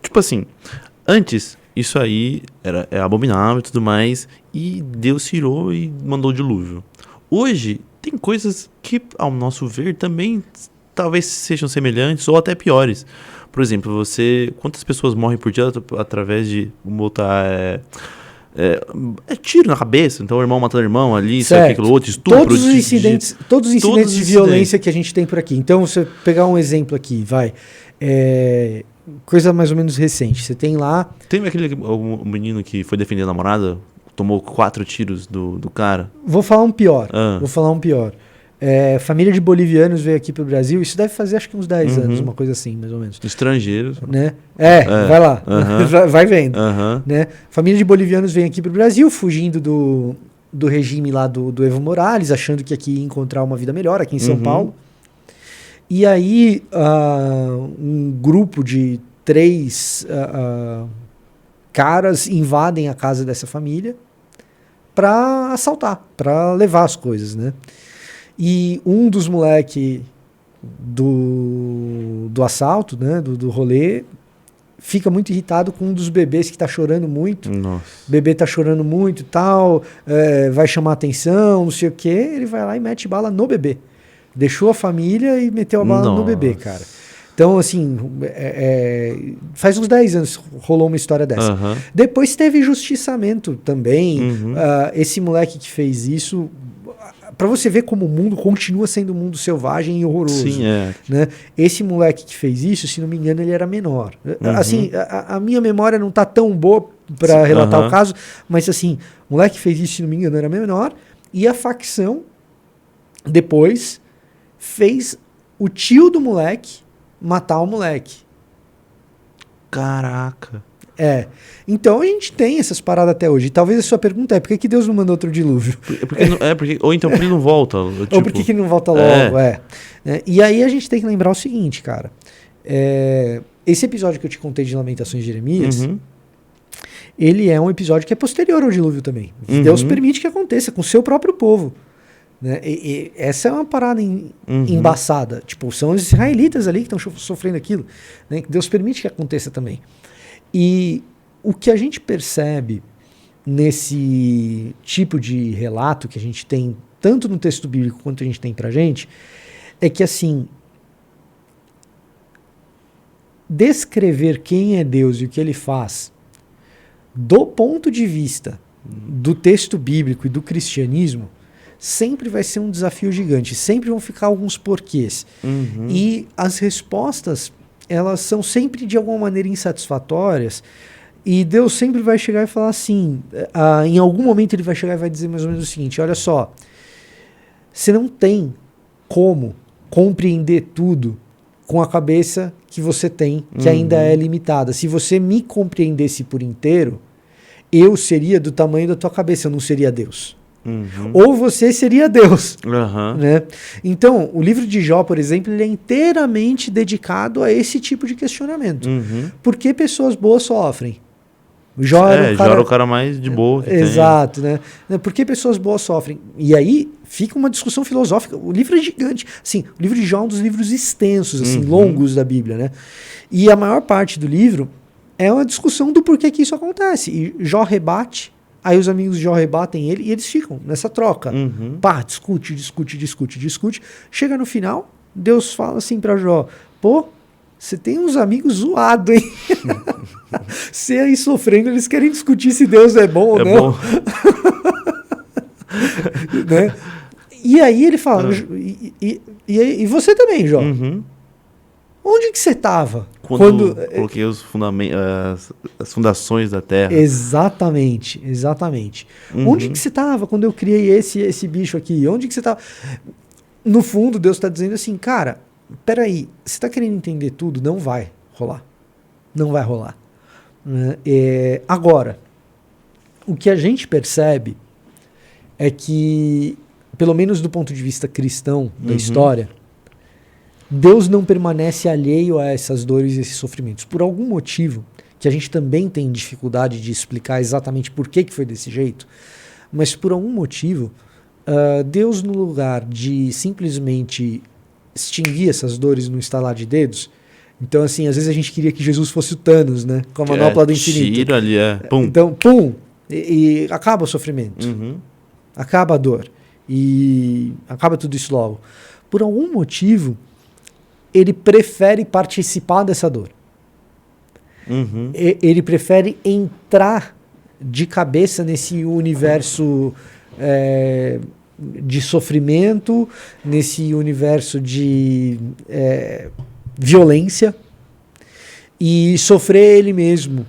Tipo assim, antes, isso aí é abominável e tudo mais, e Deus tirou e mandou o dilúvio. Hoje, tem coisas que, ao nosso ver, também talvez sejam semelhantes ou até piores. Por exemplo, quantas pessoas morrem por dia através de botar tiro na cabeça, então o irmão matando o irmão ali, isso aqui, aquilo outro, estupro. Todos os incidentes de violência que a gente tem por aqui. Então, você pegar um exemplo aqui, coisa mais ou menos recente. Você tem lá... Tem um menino que foi defender a namorada, tomou 4 tiros do cara. Vou falar um pior. Família de bolivianos veio aqui pro Brasil. Isso deve fazer acho que uns 10 anos, uma coisa assim, mais ou menos. Estrangeiros. Né? Vai lá. Vai vendo. Né? Família de bolivianos vem aqui pro Brasil, fugindo do regime lá do Evo Morales, achando que aqui ia encontrar uma vida melhor, aqui em São Paulo. E aí, um grupo de 3 caras invadem a casa dessa família para assaltar, para levar as coisas, né? E um dos moleques do assalto, né, do rolê, fica muito irritado com um dos bebês que tá chorando muito. Nossa. O bebê tá chorando muito e tal, vai chamar atenção, não sei o quê. Ele vai lá e mete bala no bebê. Deixou a família e meteu a bala no bebê, cara. Então, assim, faz uns 10 anos rolou uma história dessa. Depois teve justiçamento também. Esse moleque que fez isso... Pra você ver como o mundo continua sendo um mundo selvagem e horroroso. Sim, né? Esse moleque que fez isso, se não me engano, ele era menor. Assim, a minha memória não tá tão boa pra relatar o caso, mas assim, o moleque que fez isso, se não me engano, era menor. E a facção, depois, fez o tio do moleque matar o moleque. Caraca. Então a gente tem essas paradas até hoje. E talvez a sua pergunta é: por que Deus não mandou outro dilúvio? Ou então por que ele não volta? Ou por que ele não volta logo? E aí a gente tem que lembrar o seguinte, cara. Esse episódio que eu te contei de Lamentações de Jeremias, ele é um episódio que é posterior ao dilúvio também. Deus permite que aconteça com o seu próprio povo. Né? E essa é uma parada embaçada. Tipo, são os israelitas ali que estão sofrendo aquilo. Né? Que Deus permite que aconteça também. E o que a gente percebe nesse tipo de relato que a gente tem, tanto no texto bíblico quanto a gente tem pra gente, é que assim, descrever quem é Deus e o que ele faz, do ponto de vista do texto bíblico e do cristianismo, sempre vai ser um desafio gigante, sempre vão ficar alguns porquês. E as respostas, elas são sempre de alguma maneira insatisfatórias, e Deus sempre vai chegar e falar assim, em algum momento ele vai chegar e vai dizer mais ou menos o seguinte: olha só, você não tem como compreender tudo com a cabeça que você tem, que ainda é limitada. Se você me compreendesse por inteiro, eu seria do tamanho da tua cabeça, eu não seria Deus. Ou você seria Deus. Né? Então, o livro de Jó, por exemplo, ele é inteiramente dedicado a esse tipo de questionamento. Por que pessoas boas sofrem? Jó era o cara mais de boa que exato, tem. Né? Por que pessoas boas sofrem? E aí fica uma discussão filosófica. O livro é gigante. Assim, o livro de Jó é um dos livros extensos, assim, longos da Bíblia. Né? E a maior parte do livro é uma discussão do porquê que isso acontece. E Jó rebate. Aí os amigos de Jó rebatem ele e eles ficam nessa troca. Pá, discute. Chega no final, Deus fala assim pra Jó: pô, você tem uns amigos zoados, hein? Você aí sofrendo, eles querem discutir se Deus é bom ou não. Né? E aí ele fala, e você também, Jó? Onde que você estava? Quando coloquei as fundações da terra. Exatamente. Onde que você estava quando eu criei esse bicho aqui? Onde que você estava? No fundo, Deus está dizendo assim, cara, peraí, você está querendo entender tudo? Não vai rolar. Não vai rolar. Agora, o que a gente percebe é que, pelo menos do ponto de vista cristão da história, Deus não permanece alheio a essas dores e esses sofrimentos. Por algum motivo, que a gente também tem dificuldade de explicar exatamente por que foi desse jeito, mas por algum motivo, Deus, no lugar de simplesmente extinguir essas dores no estalar de dedos, Então, assim, às vezes a gente queria que Jesus fosse o Thanos, né? Com a manopla do infinito. Tira ali, pum. Então, pum, e acaba o sofrimento. Uhum. Acaba a dor. E acaba tudo isso logo. Por algum motivo, ele prefere participar dessa dor. Uhum. Ele prefere entrar de cabeça nesse universo de sofrimento, nesse universo de violência, e sofrer ele mesmo